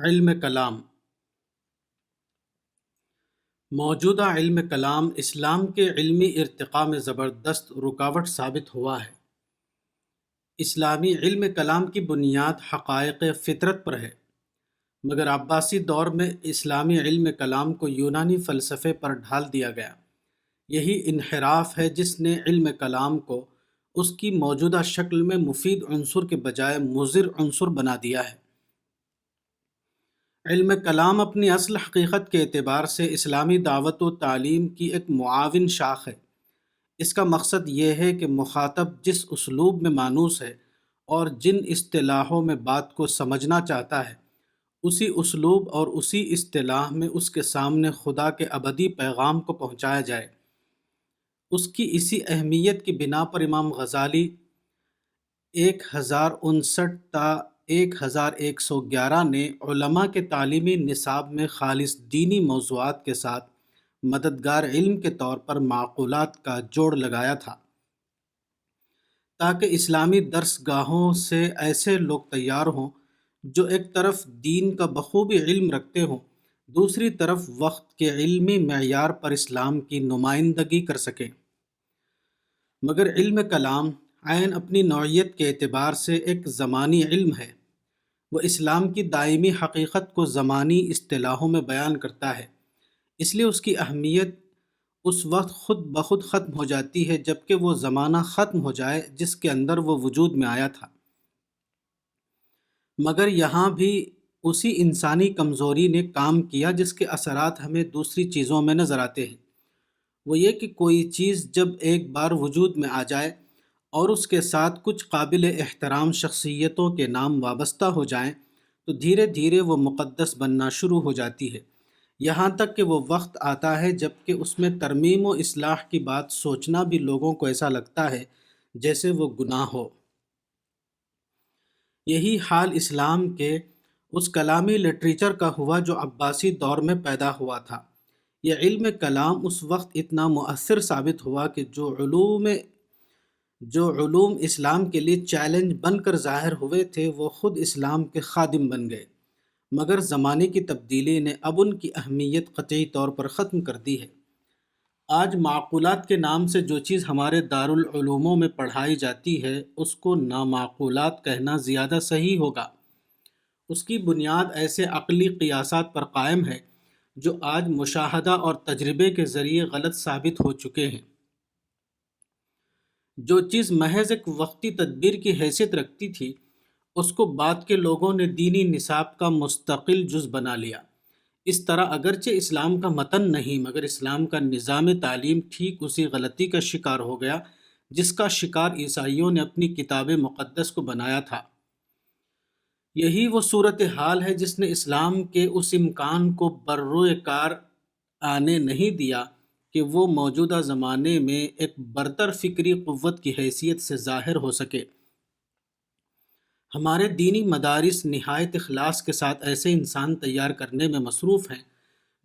علم کلام موجودہ علم کلام اسلام کے علمی ارتقاء میں زبردست رکاوٹ ثابت ہوا ہے۔ اسلامی علم کلام کی بنیاد حقائق فطرت پر ہے، مگر عباسی دور میں اسلامی علم کلام کو یونانی فلسفے پر ڈھال دیا گیا۔ یہی انحراف ہے جس نے علم کلام کو اس کی موجودہ شکل میں مفید عنصر کے بجائے مضر عنصر بنا دیا ہے۔ علم کلام اپنی اصل حقیقت کے اعتبار سے اسلامی دعوت و تعلیم کی ایک معاون شاخ ہے۔ اس کا مقصد یہ ہے کہ مخاطب جس اسلوب میں مانوس ہے اور جن اصطلاحوں میں بات کو سمجھنا چاہتا ہے، اسی اسلوب اور اسی اصطلاح میں اس کے سامنے خدا کے ابدی پیغام کو پہنچایا جائے۔ اس کی اسی اہمیت کی بنا پر امام غزالی 1059 تا 1111 نے علماء کے تعلیمی نصاب میں خالص دینی موضوعات کے ساتھ مددگار علم کے طور پر معقولات کا جوڑ لگایا تھا، تاکہ اسلامی درس گاہوں سے ایسے لوگ تیار ہوں جو ایک طرف دین کا بخوبی علم رکھتے ہوں، دوسری طرف وقت کے علمی معیار پر اسلام کی نمائندگی کر سکیں۔ مگر علم کلام عین اپنی نوعیت کے اعتبار سے ایک زمانی علم ہے۔ وہ اسلام کی دائمی حقیقت کو زمانی اصطلاحوں میں بیان کرتا ہے، اس لیے اس کی اہمیت اس وقت خود بخود ختم ہو جاتی ہے جب کہ وہ زمانہ ختم ہو جائے جس کے اندر وہ وجود میں آیا تھا۔ مگر یہاں بھی اسی انسانی کمزوری نے کام کیا جس کے اثرات ہمیں دوسری چیزوں میں نظر آتے ہیں۔ وہ یہ کہ کوئی چیز جب ایک بار وجود میں آ جائے اور اس کے ساتھ کچھ قابل احترام شخصیتوں کے نام وابستہ ہو جائیں تو دھیرے دھیرے وہ مقدس بننا شروع ہو جاتی ہے، یہاں تک کہ وہ وقت آتا ہے جب کہ اس میں ترمیم و اصلاح کی بات سوچنا بھی لوگوں کو ایسا لگتا ہے جیسے وہ گناہ ہو۔ یہی حال اسلام کے اس کلامی لٹریچر کا ہوا جو عباسی دور میں پیدا ہوا تھا۔ یہ علم کلام اس وقت اتنا مؤثر ثابت ہوا کہ جو علوم اسلام کے لیے چیلنج بن کر ظاہر ہوئے تھے وہ خود اسلام کے خادم بن گئے، مگر زمانے کی تبدیلی نے اب ان کی اہمیت قطعی طور پر ختم کر دی ہے۔ آج معقولات کے نام سے جو چیز ہمارے دارالعلوموں میں پڑھائی جاتی ہے اس کو نامعقولات کہنا زیادہ صحیح ہوگا۔ اس کی بنیاد ایسے عقلی قیاسات پر قائم ہے جو آج مشاہدہ اور تجربے کے ذریعے غلط ثابت ہو چکے ہیں۔ جو چیز محض ایک وقتی تدبیر کی حیثیت رکھتی تھی، اس کو بعد کے لوگوں نے دینی نصاب کا مستقل جز بنا لیا۔ اس طرح اگرچہ اسلام کا متن نہیں مگر اسلام کا نظام تعلیم ٹھیک اسی غلطی کا شکار ہو گیا جس کا شکار عیسائیوں نے اپنی کتاب مقدس کو بنایا تھا۔ یہی وہ صورتحال ہے جس نے اسلام کے اس امکان کو بروئے کار آنے نہیں دیا کہ وہ موجودہ زمانے میں ایک برتر فکری قوت کی حیثیت سے ظاہر ہو سکے۔ ہمارے دینی مدارس نہایت اخلاص کے ساتھ ایسے انسان تیار کرنے میں مصروف ہیں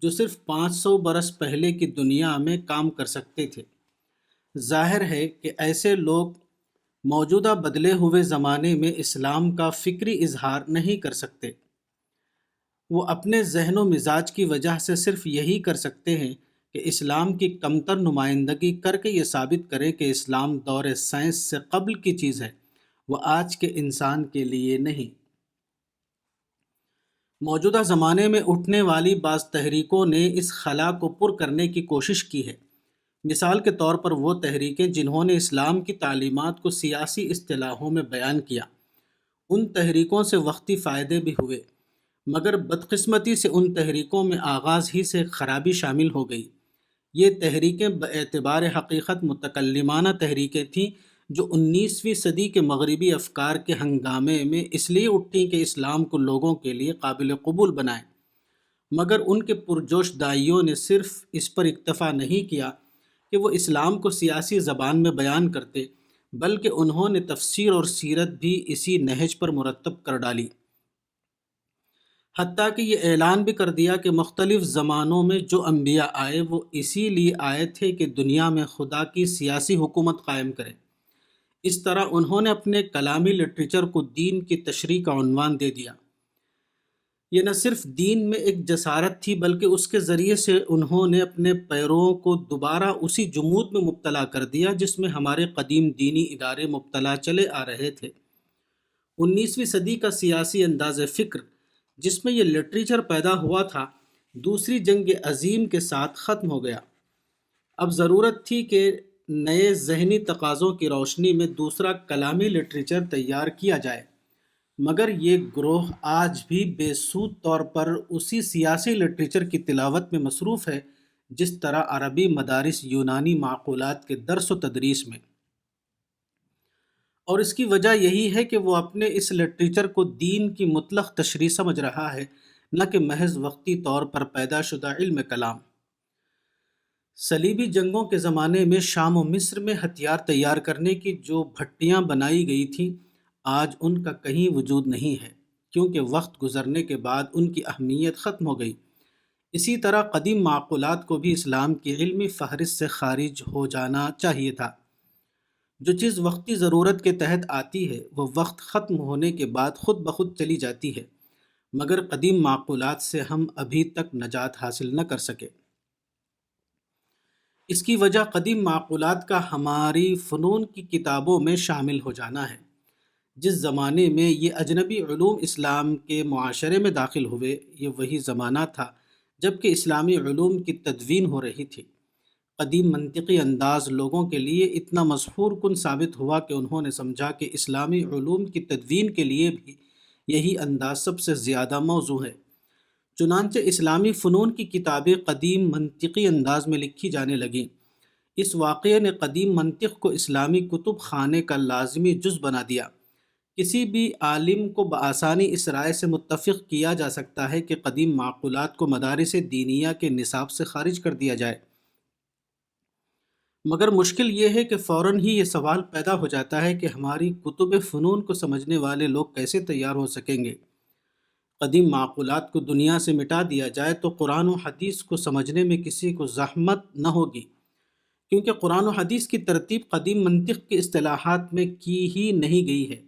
جو صرف 500 برس پہلے کی دنیا میں کام کر سکتے تھے۔ ظاہر ہے کہ ایسے لوگ موجودہ بدلے ہوئے زمانے میں اسلام کا فکری اظہار نہیں کر سکتے۔ وہ اپنے ذہن و مزاج کی وجہ سے صرف یہی کر سکتے ہیں کہ اسلام کی کمتر نمائندگی کر کے یہ ثابت کریں کہ اسلام دور سائنس سے قبل کی چیز ہے، وہ آج کے انسان کے لیے نہیں۔ موجودہ زمانے میں اٹھنے والی بعض تحریکوں نے اس خلا کو پر کرنے کی کوشش کی ہے۔ مثال کے طور پر وہ تحریکیں جنہوں نے اسلام کی تعلیمات کو سیاسی اصطلاحوں میں بیان کیا، ان تحریکوں سے وقتی فائدے بھی ہوئے، مگر بدقسمتی سے ان تحریکوں میں آغاز ہی سے خرابی شامل ہو گئی۔ یہ تحریکیں باعتبار حقیقت متکلمانہ تحریکیں تھیں جو 19ویں صدی کے مغربی افکار کے ہنگامے میں اس لیے اٹھیں کہ اسلام کو لوگوں کے لیے قابل قبول بنائیں، مگر ان کے پرجوش داعیوں نے صرف اس پر اکتفا نہیں کیا کہ وہ اسلام کو سیاسی زبان میں بیان کرتے، بلکہ انہوں نے تفسیر اور سیرت بھی اسی نہج پر مرتب کر ڈالی۔ حتیٰ کہ یہ اعلان بھی کر دیا کہ مختلف زمانوں میں جو انبیاء آئے وہ اسی لیے آئے تھے کہ دنیا میں خدا کی سیاسی حکومت قائم کرے۔ اس طرح انہوں نے اپنے کلامی لٹریچر کو دین کی تشریح کا عنوان دے دیا۔ یہ نہ صرف دین میں ایک جسارت تھی بلکہ اس کے ذریعے سے انہوں نے اپنے پیروں کو دوبارہ اسی جمود میں مبتلا کر دیا جس میں ہمارے قدیم دینی ادارے مبتلا چلے آ رہے تھے۔ 19ویں صدی کا سیاسی انداز فکر جس میں یہ لٹریچر پیدا ہوا تھا، دوسری جنگ عظیم کے ساتھ ختم ہو گیا۔ اب ضرورت تھی کہ نئے ذہنی تقاضوں کی روشنی میں دوسرا کلامی لٹریچر تیار کیا جائے، مگر یہ گروہ آج بھی بے سود طور پر اسی سیاسی لٹریچر کی تلاوت میں مصروف ہے جس طرح عربی مدارس یونانی معقولات کے درس و تدریس میں، اور اس کی وجہ یہی ہے کہ وہ اپنے اس لٹریچر کو دین کی مطلق تشریح سمجھ رہا ہے، نہ کہ محض وقتی طور پر پیدا شدہ علم کلام۔ صلیبی جنگوں کے زمانے میں شام و مصر میں ہتھیار تیار کرنے کی جو بھٹیاں بنائی گئی تھیں، آج ان کا کہیں وجود نہیں ہے، کیونکہ وقت گزرنے کے بعد ان کی اہمیت ختم ہو گئی۔ اسی طرح قدیم معقولات کو بھی اسلام کی علمی فہرست سے خارج ہو جانا چاہیے تھا۔ جو چیز وقتی ضرورت کے تحت آتی ہے وہ وقت ختم ہونے کے بعد خود بخود چلی جاتی ہے، مگر قدیم معقولات سے ہم ابھی تک نجات حاصل نہ کر سکے۔ اس کی وجہ قدیم معقولات کا ہماری فنون کی کتابوں میں شامل ہو جانا ہے۔ جس زمانے میں یہ اجنبی علوم اسلام کے معاشرے میں داخل ہوئے، یہ وہی زمانہ تھا جب کہ اسلامی علوم کی تدوین ہو رہی تھی۔ قدیم منطقی انداز لوگوں کے لیے اتنا مسحور کن ثابت ہوا کہ انہوں نے سمجھا کہ اسلامی علوم کی تدوین کے لیے بھی یہی انداز سب سے زیادہ موزوں ہے۔ چنانچہ اسلامی فنون کی کتابیں قدیم منطقی انداز میں لکھی جانے لگیں۔ اس واقعے نے قدیم منطق کو اسلامی کتب خانے کا لازمی جز بنا دیا۔ کسی بھی عالم کو بآسانی اس رائے سے متفق کیا جا سکتا ہے کہ قدیم معقولات کو مدارس دینیہ کے نصاب سے خارج کر دیا جائے، مگر مشکل یہ ہے کہ فوراً ہی یہ سوال پیدا ہو جاتا ہے کہ ہماری کتب فنون کو سمجھنے والے لوگ کیسے تیار ہو سکیں گے؟ قدیم معقولات کو دنیا سے مٹا دیا جائے تو قرآن و حدیث کو سمجھنے میں کسی کو زحمت نہ ہوگی، کیونکہ قرآن و حدیث کی ترتیب قدیم منطق کے اصطلاحات میں کی ہی نہیں گئی ہے،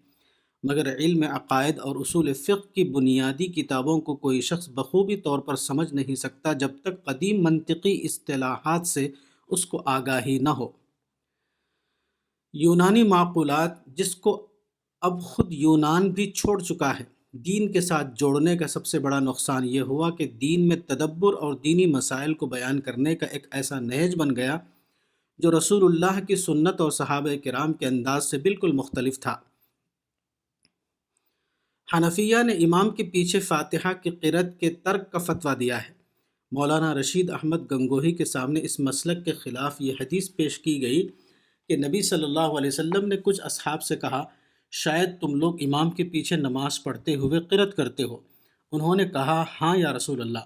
مگر علم عقائد اور اصول فقہ کی بنیادی کتابوں کو کوئی شخص بخوبی طور پر سمجھ نہیں سکتا جب تک قدیم منطقی اصطلاحات سے اس کو آگاہی نہ ہو۔ یونانی معقولات، جس کو اب خود یونان بھی چھوڑ چکا ہے، دین کے ساتھ جوڑنے کا سب سے بڑا نقصان یہ ہوا کہ دین میں تدبر اور دینی مسائل کو بیان کرنے کا ایک ایسا نہج بن گیا جو رسول اللہ کی سنت اور صحابہ کرام کے انداز سے بالکل مختلف تھا۔ حنفیہ نے امام کے پیچھے فاتحہ کی قرأت کے ترک کا فتویٰ دیا ہے۔ مولانا رشید احمد گنگوہی کے سامنے اس مسلک کے خلاف یہ حدیث پیش کی گئی کہ نبی صلی اللہ علیہ وسلم نے کچھ اصحاب سے کہا، شاید تم لوگ امام کے پیچھے نماز پڑھتے ہوئے قرأت کرتے ہو۔ انہوں نے کہا، ہاں یا رسول اللہ۔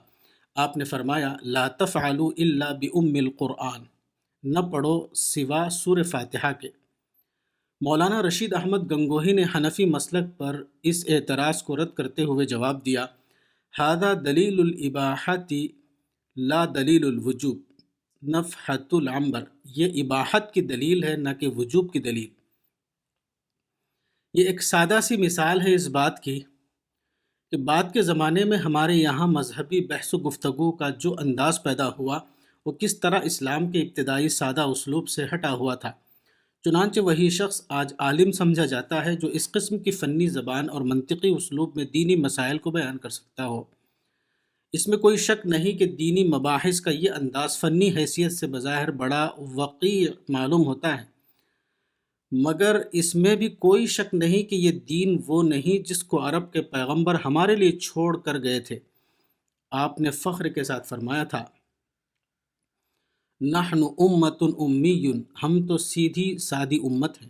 آپ نے فرمایا، لا تفعلوا الا بأم القرآن، نہ پڑھو سوا سورہ فاتحہ کے۔ مولانا رشید احمد گنگوہی نے حنفی مسلک پر اس اعتراض کو رد کرتے ہوئے جواب دیا، ھذا دلیل الاباحۃ لا دلیل الوجوب، نفحۃ العنبر، یہ اباحت کی دلیل ہے نہ کہ وجوب کی دلیل۔ یہ ایک سادہ سی مثال ہے اس بات کی کہ بعد کے زمانے میں ہمارے یہاں مذہبی بحث و گفتگو کا جو انداز پیدا ہوا وہ کس طرح اسلام کے ابتدائی سادہ اسلوب سے ہٹا ہوا تھا۔ چنانچہ وہی شخص آج عالم سمجھا جاتا ہے جو اس قسم کی فنی زبان اور منطقی اسلوب میں دینی مسائل کو بیان کر سکتا ہو۔ اس میں کوئی شک نہیں کہ دینی مباحث کا یہ انداز فنی حیثیت سے بظاہر بڑا وقیع معلوم ہوتا ہے، مگر اس میں بھی کوئی شک نہیں کہ یہ دین وہ نہیں جس کو عرب کے پیغمبر ہمارے لیے چھوڑ کر گئے تھے۔ آپ نے فخر کے ساتھ فرمایا تھا، نحن امۃ امی، ہم تو سیدھی سادی امت ہیں،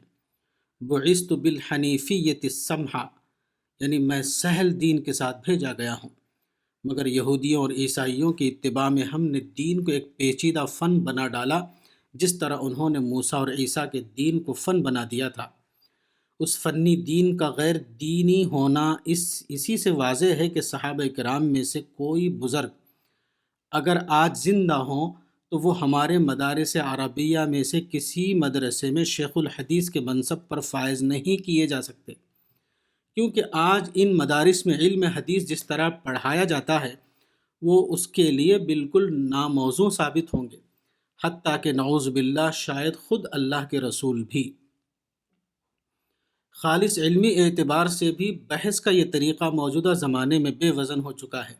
بعثت بالحنیفیۃ السمحہ، یعنی میں سہل دین کے ساتھ بھیجا گیا ہوں، مگر یہودیوں اور عیسائیوں کی اتباع میں ہم نے دین کو ایک پیچیدہ فن بنا ڈالا، جس طرح انہوں نے موسیٰ اور عیسیٰ کے دین کو فن بنا دیا تھا۔ اس فنی دین کا غیر دینی ہونا اسی سے واضح ہے کہ صحابہ کرام میں سے کوئی بزرگ اگر آج زندہ ہوں تو وہ ہمارے مدارس عربیہ میں سے کسی مدرسے میں شیخ الحدیث کے منصب پر فائز نہیں کیے جا سکتے، کیونکہ آج ان مدارس میں علم حدیث جس طرح پڑھایا جاتا ہے وہ اس کے لیے بالکل ناموزوں ثابت ہوں گے، حتیٰ کہ نعوذ باللہ شاید خود اللہ کے رسول بھی۔ خالص علمی اعتبار سے بھی بحث کا یہ طریقہ موجودہ زمانے میں بے وزن ہو چکا ہے۔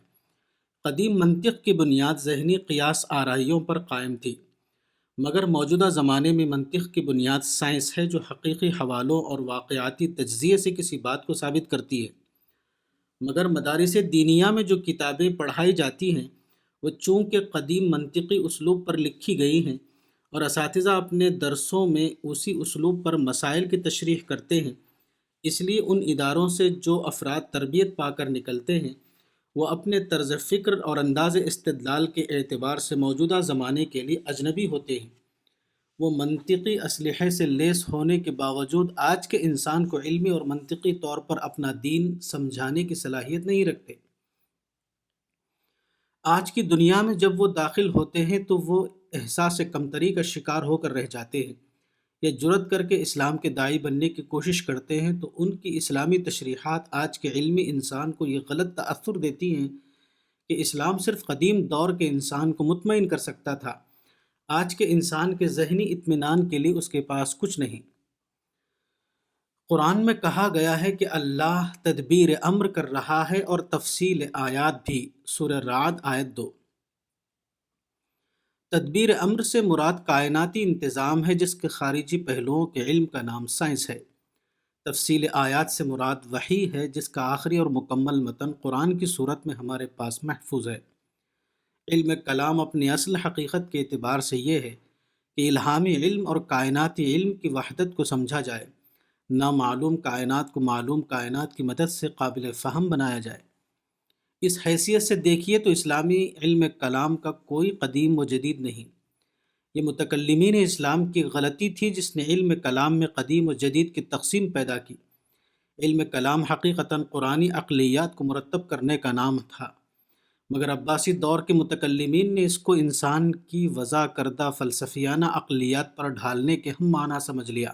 قدیم منطق کی بنیاد ذہنی قیاس آرائیوں پر قائم تھی، مگر موجودہ زمانے میں منطق کی بنیاد سائنس ہے جو حقیقی حوالوں اور واقعاتی تجزیے سے کسی بات کو ثابت کرتی ہے۔ مگر مدارس دینیہ میں جو کتابیں پڑھائی جاتی ہیں وہ چونکہ قدیم منطقی اسلوب پر لکھی گئی ہیں اور اساتذہ اپنے درسوں میں اسی اسلوب پر مسائل کی تشریح کرتے ہیں، اس لیے ان اداروں سے جو افراد تربیت پا کر نکلتے ہیں وہ اپنے طرز فکر اور انداز استدلال کے اعتبار سے موجودہ زمانے کے لیے اجنبی ہوتے ہیں۔ وہ منطقی اسلحے سے لیس ہونے کے باوجود آج کے انسان کو علمی اور منطقی طور پر اپنا دین سمجھانے کی صلاحیت نہیں رکھتے۔ آج کی دنیا میں جب وہ داخل ہوتے ہیں تو وہ احساس کمتری کا شکار ہو کر رہ جاتے ہیں، یا جرأت کر کے اسلام کے داعی بننے کی کوشش کرتے ہیں تو ان کی اسلامی تشریحات آج کے علمی انسان کو یہ غلط تأثر دیتی ہیں کہ اسلام صرف قدیم دور کے انسان کو مطمئن کر سکتا تھا، آج کے انسان کے ذہنی اطمینان کے لیے اس کے پاس کچھ نہیں۔ قرآن میں کہا گیا ہے کہ اللہ تدبیر امر کر رہا ہے اور تفصیل آیات بھی، سورہ رعد آیت 2۔ تدبیر امر سے مراد کائناتی انتظام ہے جس کے خارجی پہلوؤں کے علم کا نام سائنس ہے۔ تفصیل آیات سے مراد وحی ہے جس کا آخری اور مکمل متن قرآن کی صورت میں ہمارے پاس محفوظ ہے۔ علم کلام اپنی اصل حقیقت کے اعتبار سے یہ ہے کہ الہامی علم اور کائناتی علم کی وحدت کو سمجھا جائے، نامعلوم کائنات کو معلوم کائنات کی مدد سے قابل فہم بنایا جائے۔ اس حیثیت سے دیکھیے تو اسلامی علم کلام کا کوئی قدیم و جدید نہیں، یہ متکلمین اسلام کی غلطی تھی جس نے علم کلام میں قدیم و جدید کی تقسیم پیدا کی۔ علم کلام حقیقتاً قرآنی عقلیات کو مرتب کرنے کا نام تھا، مگر عباسی دور کے متکلمین نے اس کو انسان کی وضع کردہ فلسفیانہ عقلیات پر ڈھالنے کے ہم معنی سمجھ لیا۔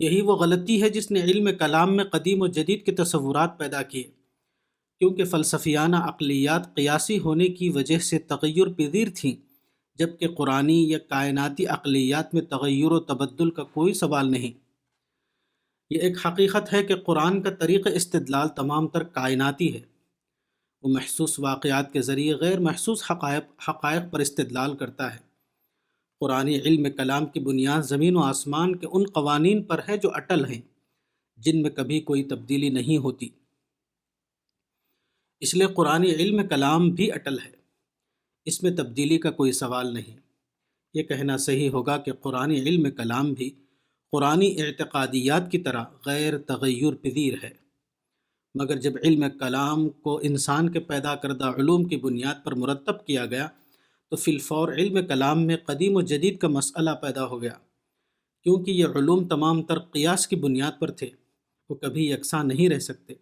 یہی وہ غلطی ہے جس نے علم کلام میں قدیم و جدید کے تصورات پیدا کیے، کیونکہ فلسفیانہ عقلیات قیاسی ہونے کی وجہ سے تغیر پذیر تھیں، جبکہ قرآنی یا کائناتی عقلیات میں تغیر و تبدل کا کوئی سوال نہیں۔ یہ ایک حقیقت ہے کہ قرآن کا طریق استدلال تمام تر کائناتی ہے، وہ محسوس واقعات کے ذریعے غیر محسوس حقائق پر استدلال کرتا ہے۔ قرآنی علم کلام کی بنیاد زمین و آسمان کے ان قوانین پر ہے جو اٹل ہیں، جن میں کبھی کوئی تبدیلی نہیں ہوتی۔ اس لیے قرآنی علم کلام بھی اٹل ہے، اس میں تبدیلی کا کوئی سوال نہیں۔ یہ کہنا صحیح ہوگا کہ قرآنی علم کلام بھی قرآنی اعتقادیات کی طرح غیر تغیر پذیر ہے، مگر جب علم کلام کو انسان کے پیدا کردہ علوم کی بنیاد پر مرتب کیا گیا تو فی الفور علم کلام میں قدیم و جدید کا مسئلہ پیدا ہو گیا، کیونکہ یہ علوم تمام تر قیاس کی بنیاد پر تھے، وہ کبھی یکساں نہیں رہ سکتے۔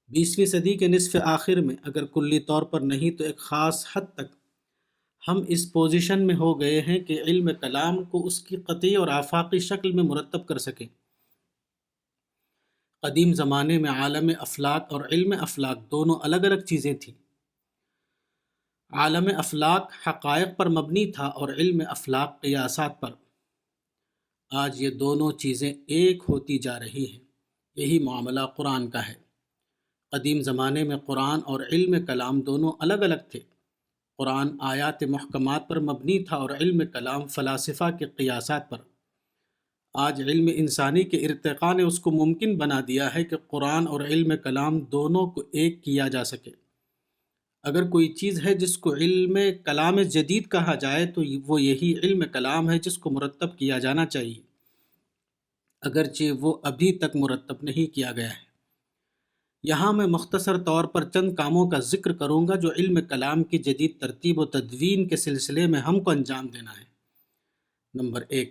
20ویں صدی کے نصف آخر میں اگر کلی طور پر نہیں تو ایک خاص حد تک ہم اس پوزیشن میں ہو گئے ہیں کہ علم کلام کو اس کی قطعی اور آفاقی شکل میں مرتب کر سکیں۔ قدیم زمانے میں عالم افلاک اور علم افلاک دونوں الگ الگ چیزیں تھیں۔ عالم افلاک حقائق پر مبنی تھا اور علم افلاک قیاسات پر۔ آج یہ دونوں چیزیں ایک ہوتی جا رہی ہیں، یہی معاملہ قرآن کا ہے۔ قدیم زمانے میں قرآن اور علم کلام دونوں الگ الگ تھے۔ قرآن آیات محکمات پر مبنی تھا اور علم کلام فلاسفہ کے قیاسات پر۔ آج علم انسانی کے ارتقاء نے اس کو ممکن بنا دیا ہے کہ قرآن اور علم کلام دونوں کو ایک کیا جا سکے۔ اگر کوئی چیز ہے جس کو علم کلام جدید کہا جائے تو وہ یہی علم کلام ہے جس کو مرتب کیا جانا چاہیے، اگرچہ وہ ابھی تک مرتب نہیں کیا گیا ہے۔ یہاں میں مختصر طور پر چند کاموں کا ذکر کروں گا جو علم کلام کی جدید ترتیب و تدوین کے سلسلے میں ہم کو انجام دینا ہے۔ نمبر 1،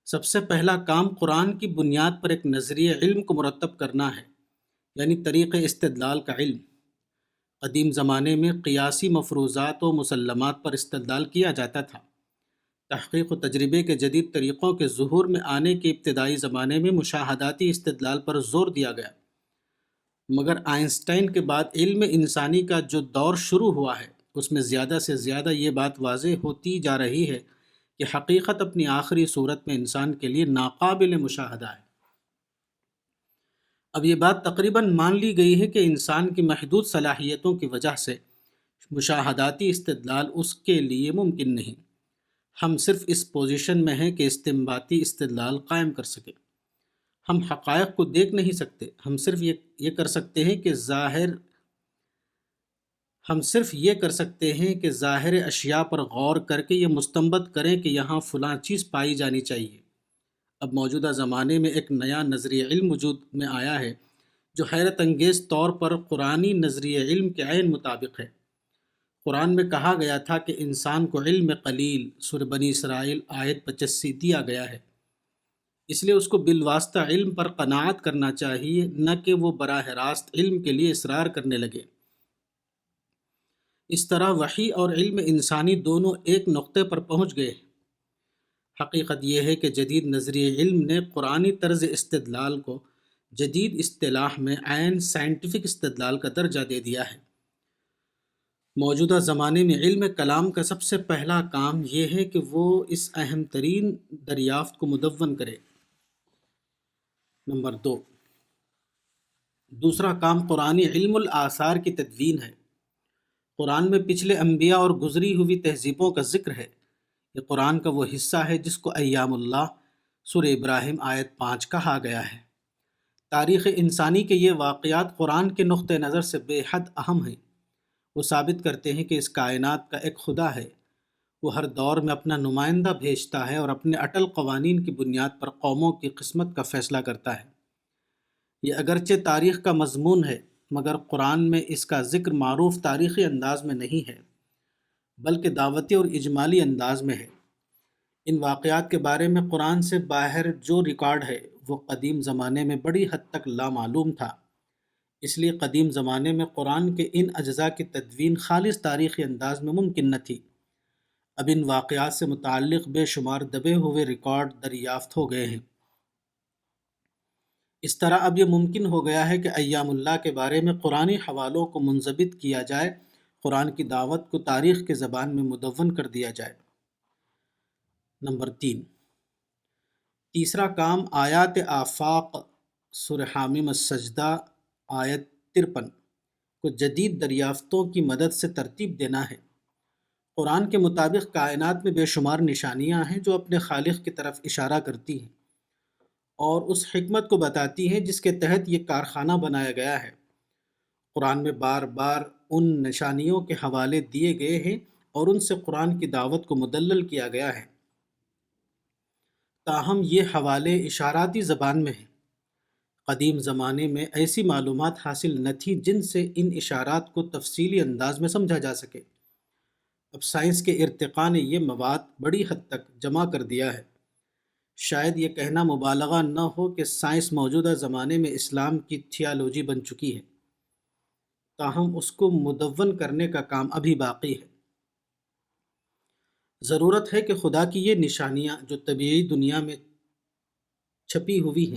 سب سے پہلا کام قرآن کی بنیاد پر ایک نظریہ علم کو مرتب کرنا ہے، یعنی طریق استدلال کا علم۔ قدیم زمانے میں قیاسی مفروضات و مسلمات پر استدلال کیا جاتا تھا، تحقیق و تجربے کے جدید طریقوں کے ظہور میں آنے کے ابتدائی زمانے میں مشاہداتی استدلال پر زور دیا گیا، مگر آئنسٹائن کے بعد علم انسانی کا جو دور شروع ہوا ہے اس میں زیادہ سے زیادہ یہ بات واضح ہوتی جا رہی ہے کہ حقیقت اپنی آخری صورت میں انسان کے لیے ناقابل مشاہدہ ہے۔ اب یہ بات تقریباً مان لی گئی ہے کہ انسان کی محدود صلاحیتوں کی وجہ سے مشاہداتی استدلال اس کے لیے ممکن نہیں۔ ہم صرف اس پوزیشن میں ہیں کہ استنباطی استدلال قائم کر سکیں۔ ہم حقائق کو دیکھ نہیں سکتے، ہم صرف یہ کر سکتے ہیں کہ ظاہر اشیاء پر غور کر کے یہ مستنبط کریں کہ یہاں فلاں چیز پائی جانی چاہیے۔ اب موجودہ زمانے میں ایک نیا نظریہ علم وجود میں آیا ہے جو حیرت انگیز طور پر قرآنی نظریہ علم کے عین مطابق ہے۔ قرآن میں کہا گیا تھا کہ انسان کو علم قلیل، سورہ بنی اسرائیل آیت 85 دیا گیا ہے، اس لیے اس کو بالواسطہ علم پر قناعت کرنا چاہیے، نہ کہ وہ براہ راست علم کے لیے اصرار کرنے لگے۔ اس طرح وحی اور علم انسانی دونوں ایک نقطے پر پہنچ گئے ہیں۔ حقیقت یہ ہے کہ جدید نظریہ علم نے قرآنی طرز استدلال کو جدید اصطلاح میں عین سائنٹیفک استدلال کا درجہ دے دیا ہے۔ موجودہ زمانے میں علم کلام کا سب سے پہلا کام یہ ہے کہ وہ اس اہم ترین دریافت کو مدون کرے۔ نمبر 2، دوسرا کام قرآنی علم الآثار کی تدوین ہے۔ قرآن میں پچھلے انبیاء اور گزری ہوئی تہذیبوں کا ذکر ہے۔ یہ قرآن کا وہ حصہ ہے جس کو ایام اللہ، سورہ ابراہیم آیت 5 کہا گیا ہے۔ تاریخ انسانی کے یہ واقعات قرآن کے نقطہ نظر سے بے حد اہم ہیں۔ وہ ثابت کرتے ہیں کہ اس کائنات کا ایک خدا ہے۔ وہ ہر دور میں اپنا نمائندہ بھیجتا ہے اور اپنے اٹل قوانین کی بنیاد پر قوموں کی قسمت کا فیصلہ کرتا ہے۔ یہ اگرچہ تاریخ کا مضمون ہے، مگر قرآن میں اس کا ذکر معروف تاریخی انداز میں نہیں ہے، بلکہ دعوتی اور اجمالی انداز میں ہے۔ ان واقعات کے بارے میں قرآن سے باہر جو ریکارڈ ہے وہ قدیم زمانے میں بڑی حد تک لامعلوم تھا۔ اس لیے قدیم زمانے میں قرآن کے ان اجزاء کی تدوین خالص تاریخی انداز میں ممکن نہ تھی۔ اب ان واقعات سے متعلق بے شمار دبے ہوئے ریکارڈ دریافت ہو گئے ہیں۔ اس طرح اب یہ ممکن ہو گیا ہے کہ ایام اللہ کے بارے میں قرآنی حوالوں کو منضبط کیا جائے، قرآن کی دعوت کو تاریخ کی زبان میں مدون کر دیا جائے۔ نمبر 3، تیسرا کام آیات آفاق، سورہ حامیم السجدہ آیت 53 کو جدید دریافتوں کی مدد سے ترتیب دینا ہے۔ قرآن کے مطابق کائنات میں بے شمار نشانیاں ہیں جو اپنے خالق کی طرف اشارہ کرتی ہیں اور اس حکمت کو بتاتی ہیں جس کے تحت یہ کارخانہ بنایا گیا ہے۔ قرآن میں بار بار ان نشانیوں کے حوالے دیے گئے ہیں اور ان سے قرآن کی دعوت کو مدلل کیا گیا ہے۔ تاہم یہ حوالے اشاراتی زبان میں ہیں۔ قدیم زمانے میں ایسی معلومات حاصل نہ تھی جن سے ان اشارات کو تفصیلی انداز میں سمجھا جا سکے۔ اب سائنس کے ارتقاء نے یہ مواد بڑی حد تک جمع کر دیا ہے۔ شاید یہ کہنا مبالغہ نہ ہو کہ سائنس موجودہ زمانے میں اسلام کی تھیالوجی بن چکی ہے، تاہم اس کو مدون کرنے کا کام ابھی باقی ہے۔ ضرورت ہے کہ خدا کی یہ نشانیاں جو طبیعی دنیا میں چھپی ہوئی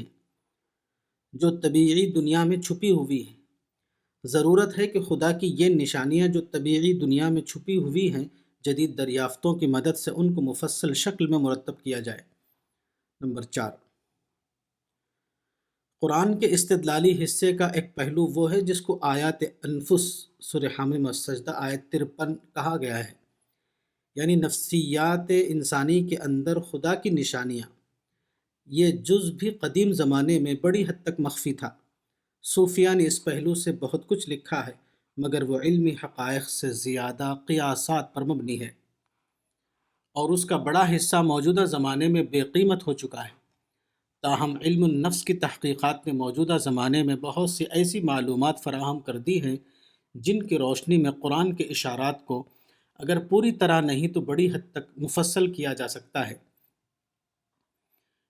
ہیں ضرورت ہے کہ خدا کی یہ نشانیاں جو طبیعی دنیا میں چھپی ہوئی ہیں جدید دریافتوں کی مدد سے ان کو مفصل شکل میں مرتب کیا جائے۔ نمبر 4، قرآن کے استدلالی حصے کا ایک پہلو وہ ہے جس کو آیات انفس، سورہ حامیم السجدہ آیت 53 کہا گیا ہے، یعنی نفسیات انسانی کے اندر خدا کی نشانیاں۔ یہ جز بھی قدیم زمانے میں بڑی حد تک مخفی تھا۔ صوفیہ نے اس پہلو سے بہت کچھ لکھا ہے، مگر وہ علمی حقائق سے زیادہ قیاسات پر مبنی ہے، اور اس کا بڑا حصہ موجودہ زمانے میں بے قیمت ہو چکا ہے۔ تاہم علم النفس کی تحقیقات نے موجودہ زمانے میں بہت سی ایسی معلومات فراہم کر دی ہیں جن کی روشنی میں قرآن کے اشارات کو اگر پوری طرح نہیں تو بڑی حد تک مفصل کیا جا سکتا ہے۔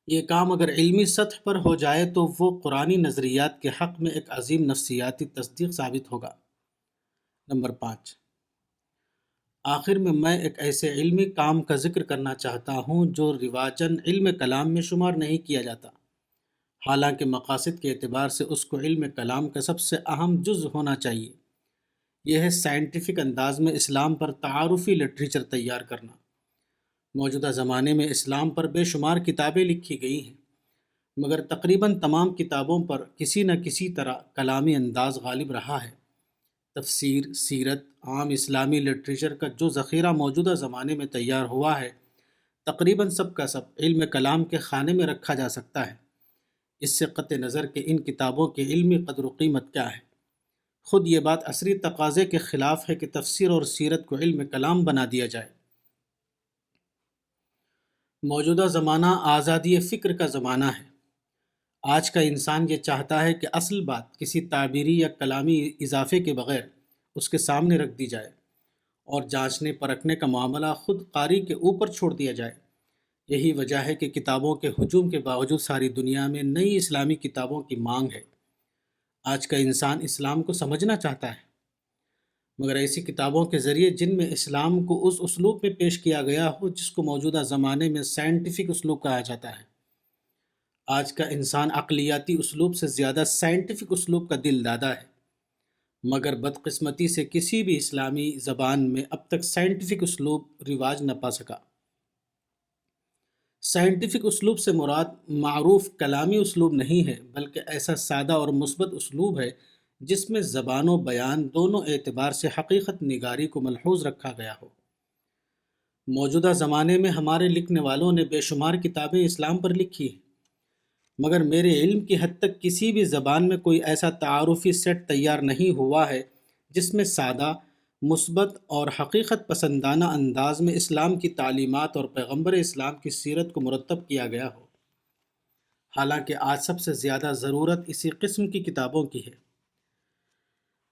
یہ کام اگر علمی سطح پر ہو جائے تو وہ قرآنی نظریات کے حق میں ایک عظیم نفسیاتی تصدیق ثابت ہوگا۔ نمبر 5، آخر میں ایک ایسے علمی کام کا ذکر کرنا چاہتا ہوں جو رواجاً علم کلام میں شمار نہیں کیا جاتا، حالانکہ مقاصد کے اعتبار سے اس کو علم کلام کا سب سے اہم جز ہونا چاہیے۔ یہ ہے سائنٹیفک انداز میں اسلام پر تعارفی لٹریچر تیار کرنا۔ موجودہ زمانے میں اسلام پر بے شمار کتابیں لکھی گئی ہیں، مگر تقریباً تمام کتابوں پر کسی نہ کسی طرح کلامی انداز غالب رہا ہے۔ تفسیر، سیرت، عام اسلامی لٹریچر کا جو ذخیرہ موجودہ زمانے میں تیار ہوا ہے، تقریباً سب کا سب علم کلام کے خانے میں رکھا جا سکتا ہے۔ اس سے قطع نظر کہ ان کتابوں کی علمی قدر و قیمت کیا ہے، خود یہ بات عصری تقاضے کے خلاف ہے کہ تفسیر اور سیرت کو علم کلام بنا دیا جائے۔ موجودہ زمانہ آزادی فکر کا زمانہ ہے۔ آج کا انسان یہ چاہتا ہے کہ اصل بات کسی تعبیری یا کلامی اضافے کے بغیر اس کے سامنے رکھ دی جائے اور جانچنے پرکھنے کا معاملہ خود قاری کے اوپر چھوڑ دیا جائے۔ یہی وجہ ہے کہ کتابوں کے ہجوم کے باوجود ساری دنیا میں نئی اسلامی کتابوں کی مانگ ہے۔ آج کا انسان اسلام کو سمجھنا چاہتا ہے، مگر ایسی کتابوں کے ذریعے جن میں اسلام کو اس اسلوب میں پیش کیا گیا ہو جس کو موجودہ زمانے میں سائنٹیفک اسلوب کہا جاتا ہے۔ آج کا انسان عقلیاتی اسلوب سے زیادہ سائنٹیفک اسلوب کا دل دادا ہے، مگر بدقسمتی سے کسی بھی اسلامی زبان میں اب تک سائنٹیفک اسلوب رواج نہ پا سکا۔ سائنٹیفک اسلوب سے مراد معروف کلامی اسلوب نہیں ہے، بلکہ ایسا سادہ اور مثبت اسلوب ہے جس میں زبان و بیان دونوں اعتبار سے حقیقت نگاری کو ملحوظ رکھا گیا ہو۔ موجودہ زمانے میں ہمارے لکھنے والوں نے بے شمار کتابیں اسلام پر لکھی ہیں، مگر میرے علم کی حد تک کسی بھی زبان میں کوئی ایسا تعارفی سیٹ تیار نہیں ہوا ہے جس میں سادہ، مثبت اور حقیقت پسندانہ انداز میں اسلام کی تعلیمات اور پیغمبر اسلام کی سیرت کو مرتب کیا گیا ہو۔ حالانکہ آج سب سے زیادہ ضرورت اسی قسم کی کتابوں کی ہے۔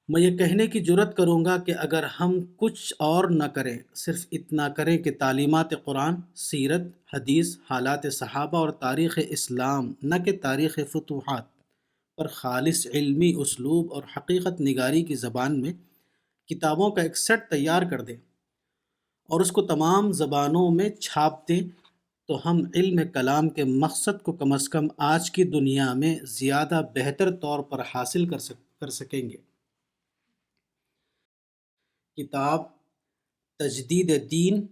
میں یہ کہنے کی جرات کروں گا کہ اگر ہم کچھ اور نہ کریں، صرف اتنا کریں کہ تعلیمات قرآن، سیرت، حدیث، حالات صحابہ اور تاریخ اسلام نہ کہ تاریخ فتوحات پر خالص علمی اسلوب اور حقیقت نگاری کی زبان میں کتابوں کا ایک سیٹ تیار کر دیں اور اس کو تمام زبانوں میں چھاپ دیں، تو ہم علم کلام کے مقصد کو کم از کم آج کی دنیا میں زیادہ بہتر طور پر حاصل کر سکیں گے۔ کتاب تجدید دین،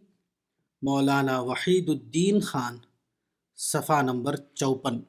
مولانا وحید الدین خان، صفحہ نمبر 54۔